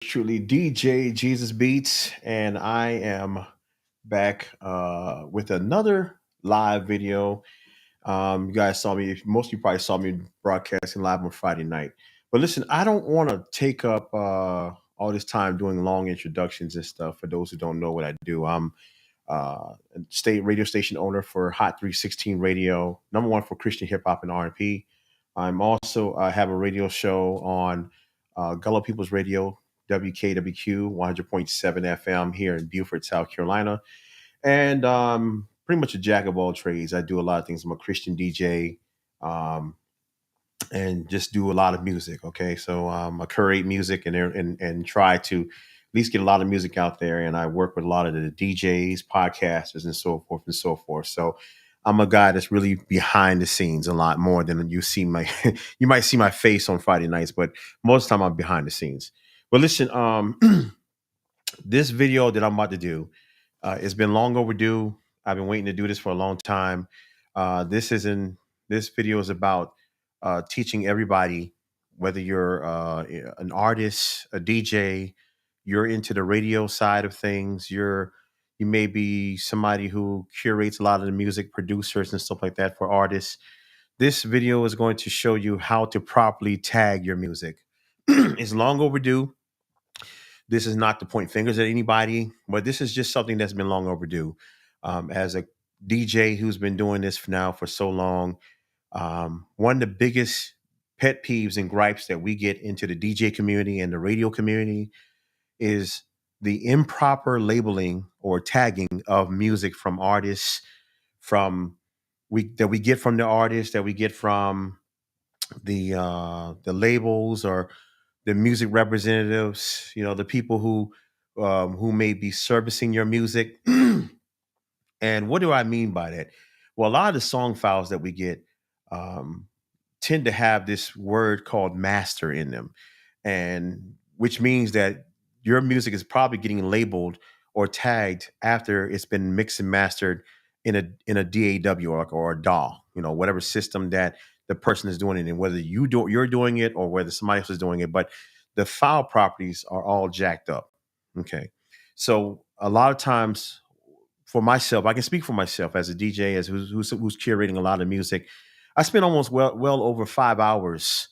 Truly DJ Jesus Beats, and I am back with another live video. You guys saw me, most of you probably saw me broadcasting live on Friday night. But listen, I don't want to take up all this time doing long introductions and stuff for those who don't know what I do. I'm a state radio station owner for Hot 316 Radio, number one for Christian hip hop and R&B. I'm also have a radio show on Gullah People's Radio, WKWQ 100.7 FM here in Beaufort, South Carolina, and pretty much a jack of all trades. I do a lot of things. I'm a Christian DJ. Um, and just do a lot of music. Okay, so I curate music and try to at least get a lot of music out there. And I work with a lot of the DJs, podcasters, and so forth and so forth. So I'm a guy that's really behind the scenes a lot more than you see my. You might see my face on Friday nights, but most of the time I'm behind the scenes. But listen, this video that I'm about to do, it's been long overdue. I've been waiting to do this for a long time. This is in this video is about teaching everybody, whether you're an artist, a DJ, you're into the radio side of things, you may be somebody who curates a lot of the music, producers and stuff like that for artists. This video is going to show you how to properly tag your music. It's long overdue. This is not to point fingers at anybody, but this is just something that's been long overdue. As a DJ who's been doing this now for so long, one of the biggest pet peeves and gripes that we get into the DJ community and the radio community is the improper labeling or tagging of music from artists, from we that we get from the artists, that we get from the labels or the music representatives, the people who may be servicing your music. And what do I mean by that? Well, a lot of the song files that we get um, tend to have this word called master in them, and which means that your music is probably getting labeled or tagged after it's been mixed and mastered in a DAW or a DAW, whatever system that the person is doing it in, whether you're doing it or whether somebody else is doing it, but the file properties are all jacked up. Okay, so a lot of times for myself, I can speak for myself as a DJ, as who's curating a lot of music. I spend almost well over 5 hours,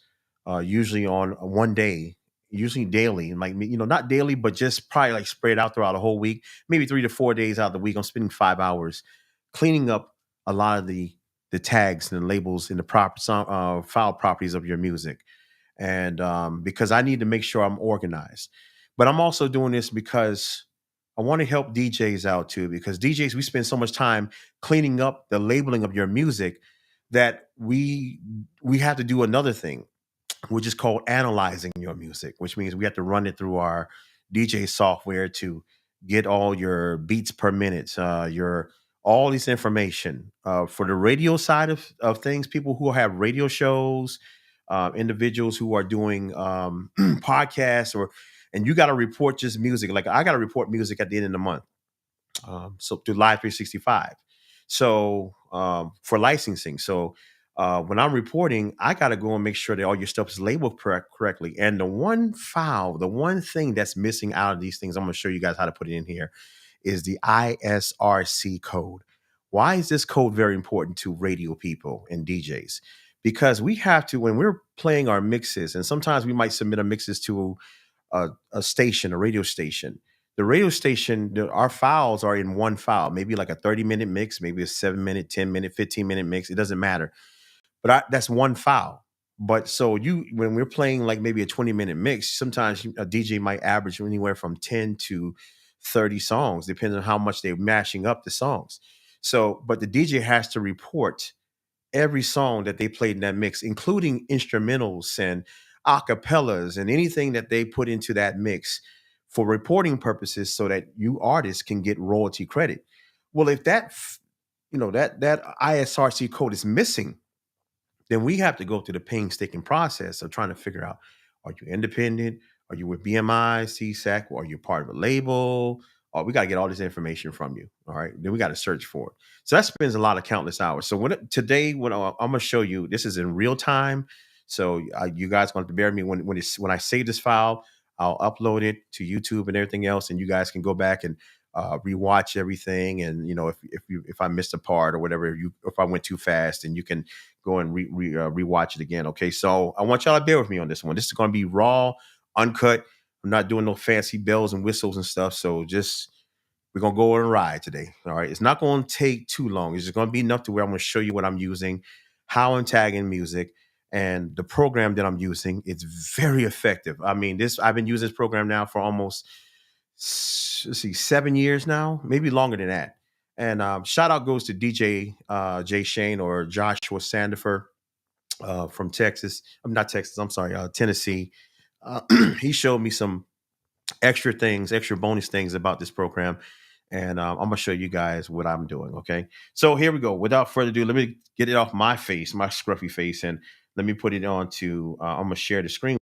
usually on one day, usually daily, and like not daily, but just probably like spread out throughout a whole week, maybe 3 to 4 days out of the week. I'm spending 5 hours cleaning up a lot of the tags and the labels and the file properties of your music, and because I need to make sure I'm organized. But I'm also doing this because I want to help DJs out too, because DJs, we spend so much time cleaning up the labeling of your music that we have to do another thing, which is called analyzing your music, which means we have to run it through our DJ software to get all your beats per minute, your all this information. For the radio side of things, people who have radio shows, individuals who are doing podcasts, and you got to report just music. Like I got to report music at the end of the month, so through Live 365. So for licensing, so when I'm reporting, I got to go and make sure that all your stuff is labeled correctly. And the one thing that's missing out of these things, I'm going to show you guys how to put it in here, is the ISRC code. Why is this code very important to radio people and DJs? Because we have to, when we're playing our mixes, and sometimes we might submit our mixes to a station, a radio station. The radio station, our files are in one file, maybe like a 30-minute mix, maybe a 7-minute, 10-minute, 15-minute mix. It doesn't matter. But that's one file. But so when we're playing like maybe a 20-minute mix, sometimes a DJ might average anywhere from 10 to 30 songs, depending on how much they're mashing up the songs. So, but the DJ has to report every song that they played in that mix, including instrumentals and acapellas and anything that they put into that mix for reporting purposes so that you artists can get royalty credit. Well, if that ISRC code is missing, then we have to go through the painstaking process of trying to figure out, are you independent? Are you with BMI, CSAC? Or are you part of a label? Or we got to get all this information from you. All right. Then we got to search for it. So that spends a lot of countless hours. So today, when I'm going to show you, this is in real time. So you guys going to bear with me when I save this file. I'll upload it to YouTube and everything else, and you guys can go back and rewatch everything. And if I missed a part or whatever, if I went too fast, and you can go and rewatch it again. Okay, so I want y'all to bear with me on this one. This is going to be raw, uncut. I'm not doing no fancy bells and whistles and stuff. So just we're gonna go on a ride today. All right. It's not gonna take too long. It's just gonna be enough to where I'm gonna show you what I'm using, how I'm tagging music, and the program that I'm using. It's very effective. I mean, this I've been using this program now for almost let's see, 7 years now, maybe longer than that. And shout out goes to DJ Jay Shane or Joshua Sandifer from Texas. I'm not Texas, I'm sorry, Tennessee. He showed me some extra things, extra bonus things about this program. And I'm going to show you guys what I'm doing. Okay. So here we go. Without further ado, let me get it off my face, my scruffy face, and let me put it on to, I'm going to share the screen.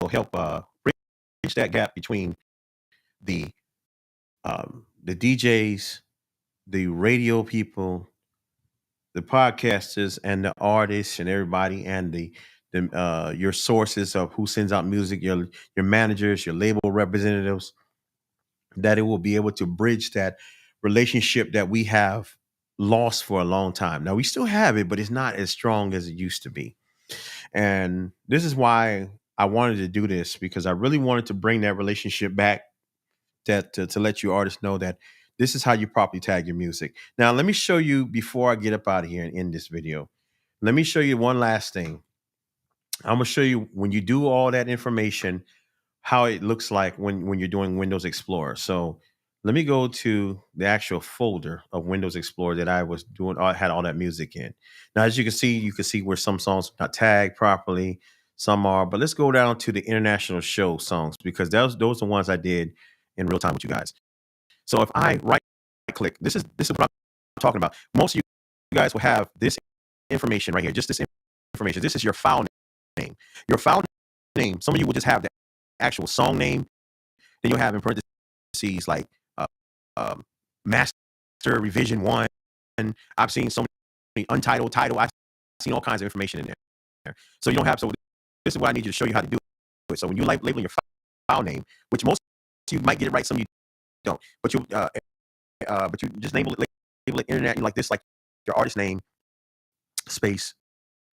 help bridge that gap between the the DJs, the radio people, the podcasters, and the artists, and everybody, and the your sources of who sends out music, your managers, your label representatives. That it will be able to bridge that relationship that we have lost for a long time. Now we still have it, but it's not as strong as it used to be. And this is why I wanted to do this, because I really wanted to bring that relationship back, that to let you artists know that this is how you properly tag your music. Now, let me show you before I get up out of here and end this video. Let me show you one last thing. I'm gonna show you when you do all that information, how it looks like when you're doing Windows Explorer. So let me go to the actual folder of Windows Explorer that I was doing. I had all that music in. Now, as you can see where some songs are not tagged properly, some are. But let's go down to the international show songs, because those are the ones I did in real time with you guys. So if I right click, this is what I'm talking about. Most of you guys will have this information right here, just this information. This is your file name. Your file name. Some of you will just have the actual song name. Then you'll have in parentheses like uh, master revision 1. I've seen so many untitled title. I've seen all kinds of information in there. So you don't have. So this is what I need you to show you how to do it. So when you label your file name, which most of you might get it right, some of you don't, but you just label it internet like this, like your artist name space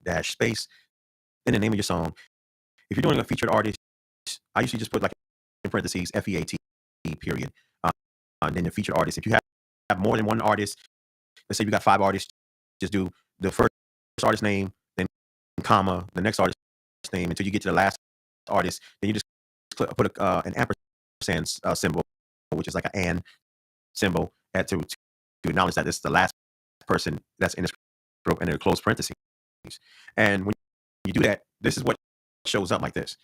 dash space, then the name of your song. If you're doing a featured artist, I usually just put like in parentheses FEAT period. And then the featured artist. If you have more than one artist, let's say you got 5 artists, just do the first artist name, then comma, the next artist name until you get to the last artist. Then you just put an ampersand symbol, which is like an and symbol, to acknowledge that it's the last person that's in this group, and then close parentheses. And when you do that, this is what shows up like this.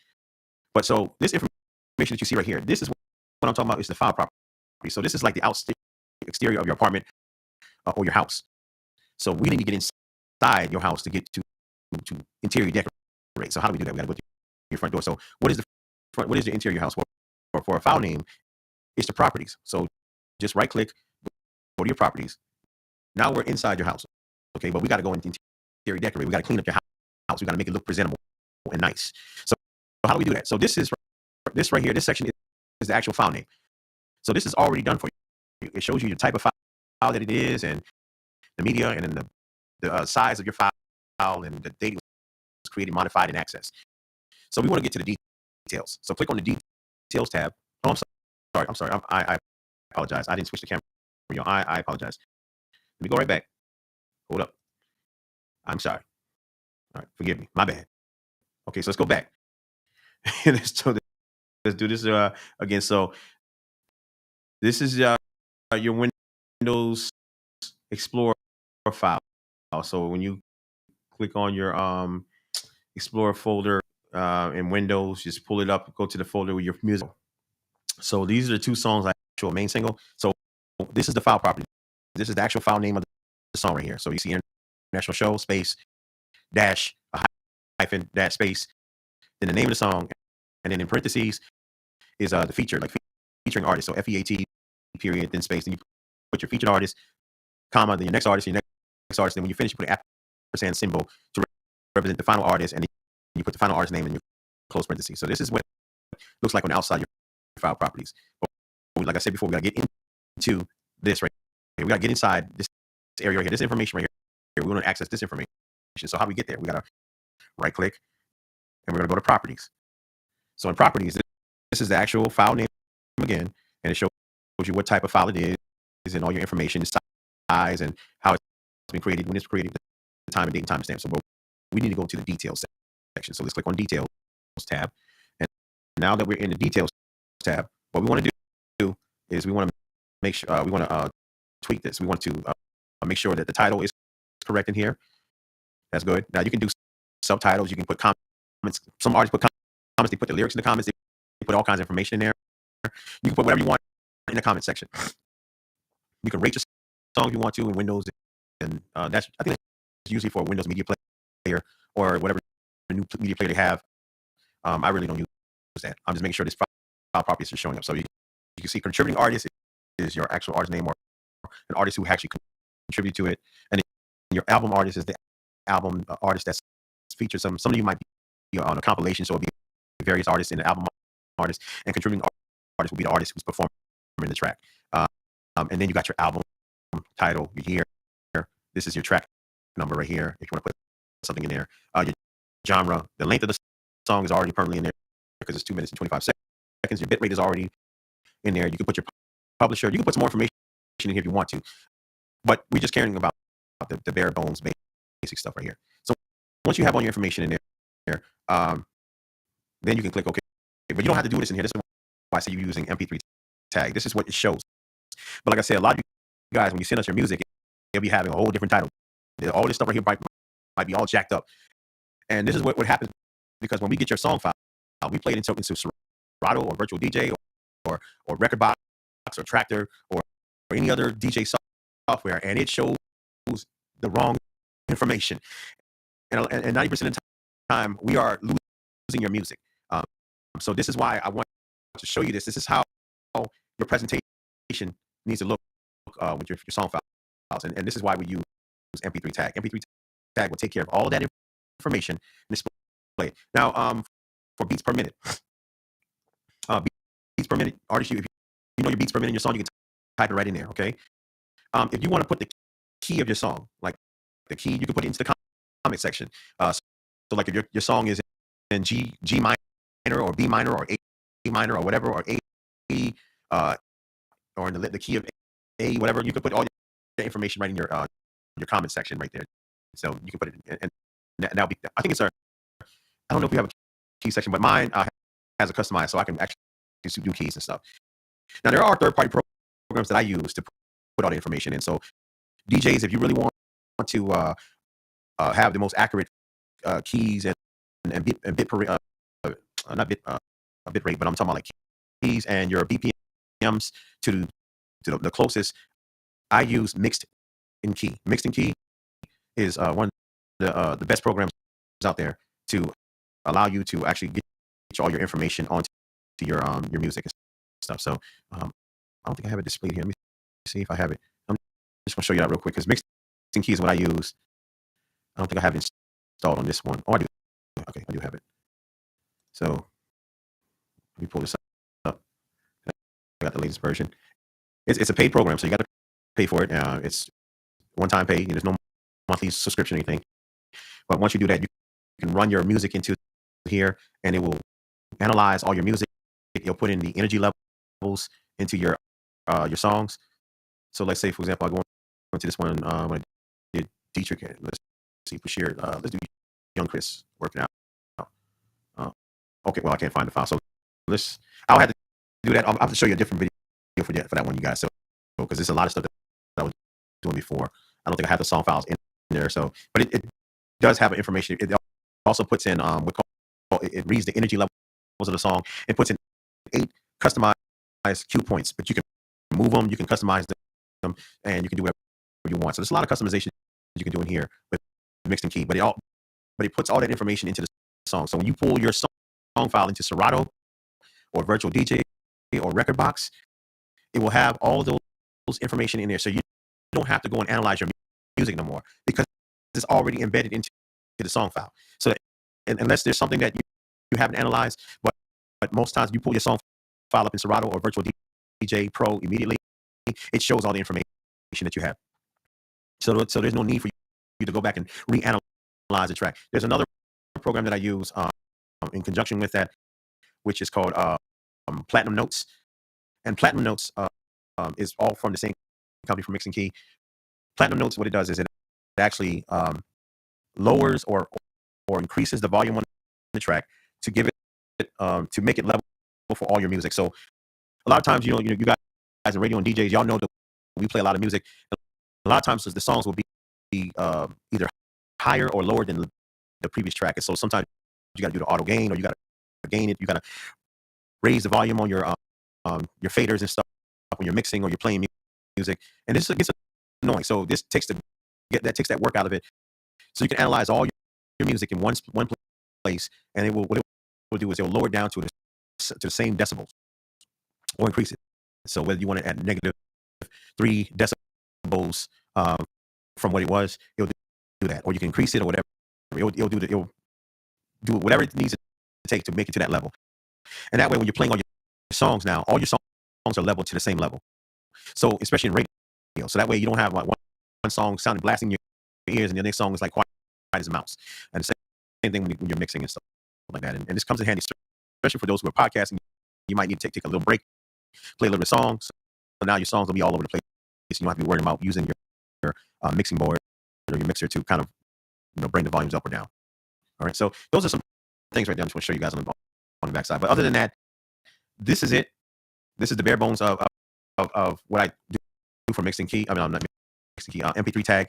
But so this information that you see right here, this is what I'm talking about, is the file property. So this is like the exterior of your apartment or your house. So we need to get inside your house to get to interior decorate. So how do we do that? We got to go to your front door. So what is the interior of your house? For a file name, it's the properties. So just right click, go to your properties. Now we're inside your house. Okay, but we got to go into interior decorate. We got to clean up your house. We got to make it look presentable and nice. So how do we do that? So this right here, this section is the actual file name. So this is already done for you. It shows you the type of file that it is, and the media, and then the size of your file, and the date it was created, modified, and accessed. So we want to get to the details. So click on the details tab. Oh, I'm sorry. I apologize. I didn't switch the camera. I apologize. Let me go right back. Hold up. I'm sorry. All right, forgive me. My bad. Okay, so let's go back. let's do this again. So this is your Windows Explorer file. So when you click on your Explorer folder in Windows, just pull it up, go to the folder with your music. So these are the 2 songs, actual main single. So this is the file property. This is the actual file name of the song right here. So you see international show space dash hyphen dash space, then the name of the song, and then in parentheses is the feature, like featuring artist. So FEAT period, then space, then you put your featured artist, comma, then your next artist, then when you finish, you put an ampersand symbol to represent the final artist, and then you put the final artist name in your close parentheses. So this is what it looks like on the outside of your file properties. But like I said before, we got to get into this right here. We got to get inside this area right here, this information right here. We want to access this information. So how do we get there? We got to right click, and we're going to go to properties. So in properties, this is the actual file name again, and it shows you what type of file it is, and all your information, the size, and how it's been created, when it's created, the time and date and timestamp. So we need to go to the details section. So let's click on details tab. And now that we're in the details tab, what we want to do is we want to make sure we want to tweak this. We want to make sure that the title is correct in here. That's good. Now you can do subtitles. You can put comments. Some artists put comments. They put the lyrics in the comments. They put all kinds of information in there. You can put whatever you want in the comment section. You can rate your song if you want to in Windows, and I think that's usually for Windows Media Player or whatever new media player they have. I really don't use that. I'm just making sure this file property is showing up. So you can see contributing artist is your actual artist name or an artist who actually contribute to it, and then your album artist is the album artist that's featured. Some of you might be on a compilation, so it'll be various artists in the album artist, and contributing artist will be the artist who's performing the track. And then you got your album title here. This is your track number right here. If you want to put something in there, your genre, the length of the song is already permanently in there because it's 2 minutes and 25 seconds. Your bit rate is already in there. You can put your publisher. You can put some more information in here if you want to, but we're just caring about the bare bones, basic stuff right here. So once you have all your information in there, then you can click OK. But you don't have to do this in here. This is why I say you're using MP3 tag. This is what it shows. But like I said, a lot of you guys, when you send us your music, you'll be having a whole different title. All this stuff right here might be all jacked up. And this is what happens because when we get your song file, we play it into Serato or Virtual DJ or Record Box or Tractor or any other DJ software, and it shows the wrong information. And 90% of the time, we are losing your music. So this is why I want to show you this. This is how your presentation needs to look with your song files. And this is why we use MP3 tag. MP3 tag will take care of all of that information and display it. Now, for beats per minute. Beats per minute, artist, if you know your beats per minute in your song, you can type it right in there, okay? If you want to put the key of your song, like the key, you can put it into the comment section. So like if your song is in G minor or B minor or A minor or whatever, or A, or in the key of A, whatever, you can put all your information right in your comment section right there. So you can put it in, and that'll be, I think it's I don't know if we have a key section, but mine has a customized, so I can actually do keys and stuff. Now there are third-party programs that I use to put all the information in. So DJs, if you really want to have the most accurate keys and bit per not bit bit rate, but I'm talking about like keys and your BPMs to the closest, I use Mixed in Key. Mixed in Key is one of the best programs out there to allow you to actually get all your information onto your music and stuff. So I don't think I have it displayed here. Let me see if I have it. I'm just gonna show you that real quick because Mixed in Key is what I use. I don't think I have it installed on this one. Oh, I do. Okay, I do have it. So let me pull this up. I got the latest version. It's a paid program, so you got to pay for it. It's one-time pay. There's no monthly subscription or anything. But once you do that, you can run your music into here, and it will analyze all your music. You'll put in the energy levels into your songs. So let's say, for example, I go into this one when I did Dietrich. Let's see for sure. Let's do Young Chris working out. Okay, well I can't find the file, so I'll have to do that. I'll have to show you a different video for that one, you guys. So because there's a lot of stuff that I was doing before. I don't think I have the song files in there. So, but it does have information. It also puts in it reads the energy levels of the song. It puts in 8 customized cue points, but you can move them, you can customize them, and you can do whatever you want. So there's a lot of customization you can do in here with Mixed in Key. But it puts all that information into the song. So when you pull your song file into Serato or Virtual DJ or Record Box, it will have all those information in there. So you don't have to go and analyze your music no more because it's already embedded into the song file. So unless there's something that you haven't analyzed, but most times you pull your song file up in Serato or Virtual DJ Pro immediately, it shows all the information that you have. So there's no need for you to go back and reanalyze the track. There's another program that I use in conjunction with that, which is called Platinum Notes. And Platinum Notes is all from the same company for Mixed in Key. Platinum Notes, what it does is it actually lowers or increases the volume on the track to give it to make it level for all your music. So a lot of times, you guys in radio and DJs, y'all know that we play a lot of music. A lot of times the songs will be either higher or lower than the previous track. And so sometimes you got to do the auto gain, or you got to gain it. You got to raise the volume on your faders and stuff when you're mixing or you're playing music. And this gets annoying. So this takes that work out of it. So you can analyze all your music in one place, and what it will do is it will lower it down to the to the same decibels or increase it. So whether you want it at negative 3 decibels from what it was, it'll do that, or you can increase it or whatever. It'll do whatever it needs to take to make it to that level. And that way, when you're playing all your songs now, all your songs are leveled to the same level. So especially in radio, so that way you don't have like one song sounding blasting in your ears, and the next song is like quiet as a mouse. And the same thing when you're mixing and stuff like that. And this comes in handy, especially for those who are podcasting. You might need to take a little break, play a little bit of songs. So now your songs will be all over the place. You don't have to be worried about using your mixing board or your mixer to kind of bring the volumes up or down. All right, so those are some things right there. I just want to show you guys on the backside. But other than that, this is it. This is the bare bones of what I do for mixing key. I mean, I'm not mixing key. MP3 tag.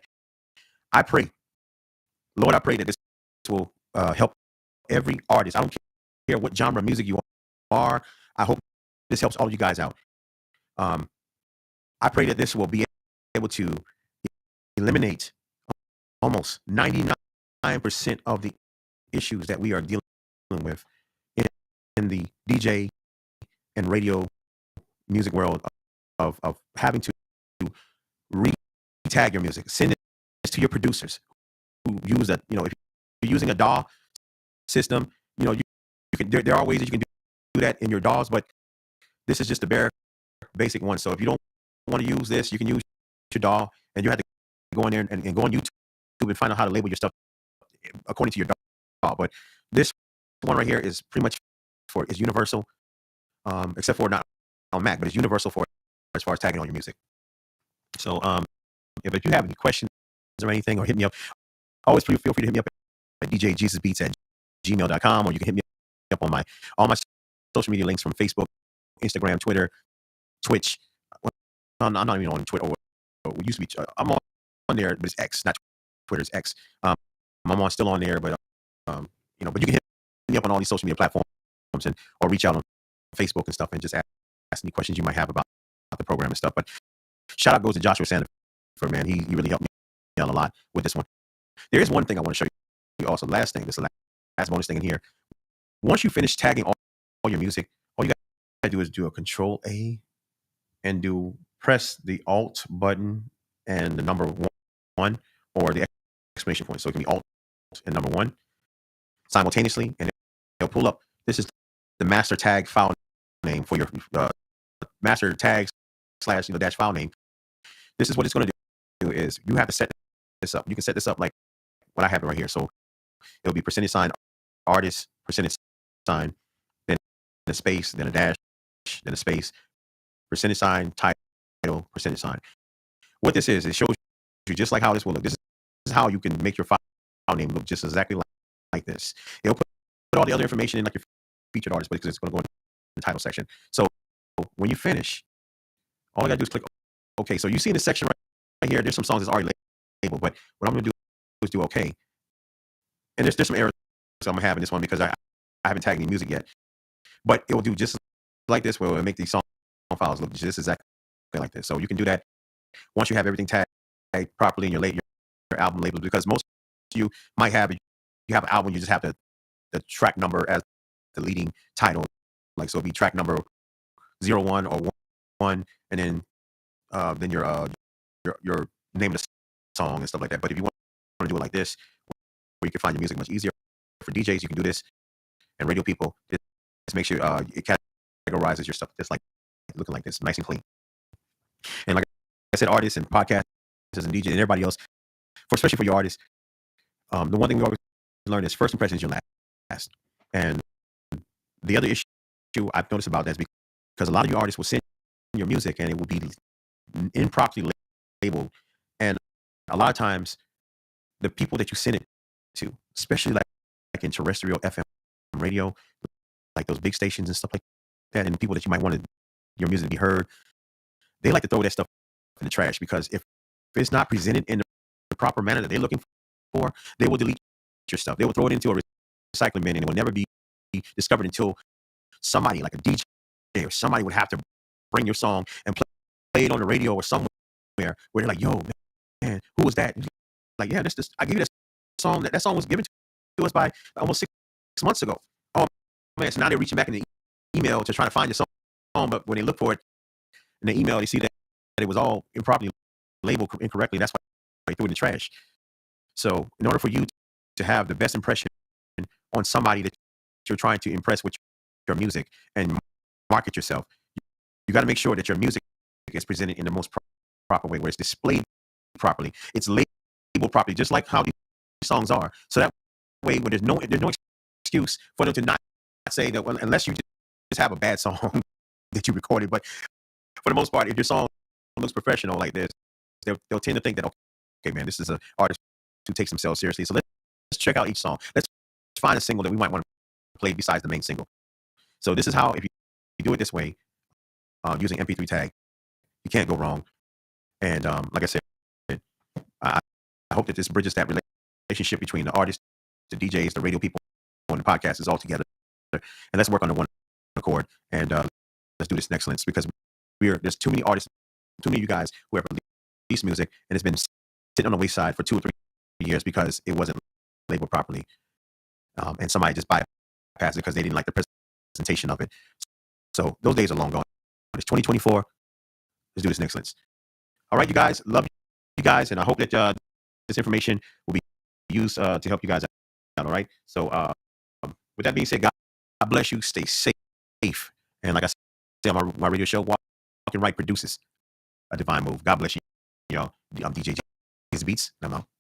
I pray, Lord, I pray that this will help every artist. I don't care what genre of music you are. I hope this helps all of you guys out. I pray that this will be able to eliminate almost 99% of the issues that we are dealing with in the DJ and radio music world of having to re-tag your music. Send it to your producers who use that. If you're using a DAW system, you can. There are ways that you can do that in your DAWs, but this is just the bare basic one. So if you don't want to use this, you can use your DAW, and you have to go in there and go on YouTube and find out how to label your stuff according to your DAW. But this one right here is pretty much is universal, except for not on Mac, but it's universal for as far as tagging on your music. So if you have any questions or anything, or hit me up, always feel free to hit me up at djjesusbeats@gmail.com, or you can hit me up on all my social media links from Facebook, Instagram, Twitter, Twitch. I'm not even on Twitter. Or we used to be. I'm on there, but it's X, not Twitter. It's X. I'm still on there, but but you can hit me up on all these social media platforms or reach out on Facebook and stuff and just ask any questions you might have about the program and stuff. But shout out goes to Joshua Sanders for man. He really helped me out a lot with this one. There is one thing I want to show you also. Last thing, this is the last bonus thing in here. Once you finish tagging all your music, all you got to do is do a Control A and press the Alt button and the number 1 or the exclamation point. So it can be Alt and number 1 simultaneously, and it'll pull up. This is the master tag file name for your master tags / dash file name. This is what it's going to do is you have to set this up. You can set this up like what I have it right here. So it'll be %, artist, %, then a space, then a dash, then a space, %, title, %. What this is, it shows you just like how this will look. This is how you can make your file name look just exactly like this. It'll put all the other information in like your featured artist, because it's going to go in the title section. So when you finish, all I got to do is click OK. So you see in this section right here, there's some songs that's already labeled, but what I'm going to do is do OK. And there's some errors I'm going to have in this one because I haven't tagged any music yet. But it will do just like this, where it will make these song files look just exactly like this. So you can do that once you have everything tagged properly in your album labels, because most of you might have an album, you just have the track number as the leading title. Like, so it'll be track number 01 or 1, and then your name of the song and stuff like that. But if you want to do it like this, where you can find your music much easier for DJs, you can do this, and radio people, just make sure it categorizes your stuff just like looking like this, nice and clean. And like I said, artists and podcasters and DJs and everybody else, especially for your artists, the one thing we always learn is first impression is your last. And the other issue I've noticed about that is because a lot of you artists will send your music and it will be improperly labeled. And a lot of times, the people that you send it to, especially like in terrestrial FM radio, like those big stations and stuff like that, and the people that you might want your music to be heard, they like to throw that stuff in the trash, because if it's not presented in the proper manner that they're looking for, they will delete your stuff. They will throw it into a recycling bin, and it will never be discovered until somebody like a DJ or somebody would have to bring your song and play it on the radio or somewhere where they're like, yo, man, who was that? Like, yeah, this I gave you that song. That song was given to us by almost 6 months ago. Oh man, so now they're reaching back in the email to try to find your song, but when they look for it in the email, they see that it was all improperly labeled incorrectly. That's why they threw it in the trash. So in order for you to have the best impression on somebody that you're trying to impress with your music and market yourself, you got to make sure that your music is presented in the most proper way, where it's displayed properly, it's labeled properly, just like how these songs are. So that way, when there's no excuse for them to not say that, well, unless you just have a bad song that you recorded. But for the most part, if your song looks professional like this, they'll tend to think that, okay, man, this is an artist who takes themselves seriously. So let's check out each song. Let's find a single that we might want to play besides the main single. So this is how, if you do it this way, using MP3 tag, you can't go wrong. And like I said, I hope that this bridges that relationship between the artists, the DJs, the radio people, and the podcast is all together. And let's work on the one accord, and let's do this in excellence, because there's too many artists, too many of you guys who have released music, and it's been sitting on the wayside for 2 or 3 years because it wasn't labeled properly. And somebody just bypassed it because they didn't like the presentation of it. So those days are long gone. It's 2024. Let's do this in excellence. All right, you guys. Love you guys, and I hope that this information will be used to help you guys out. All right. So with that being said, God bless you. Stay safe. And like I said on my radio show, Walking Right produces a divine move. God bless you, y'all. I'm DJ JesusBeats, and I'm out.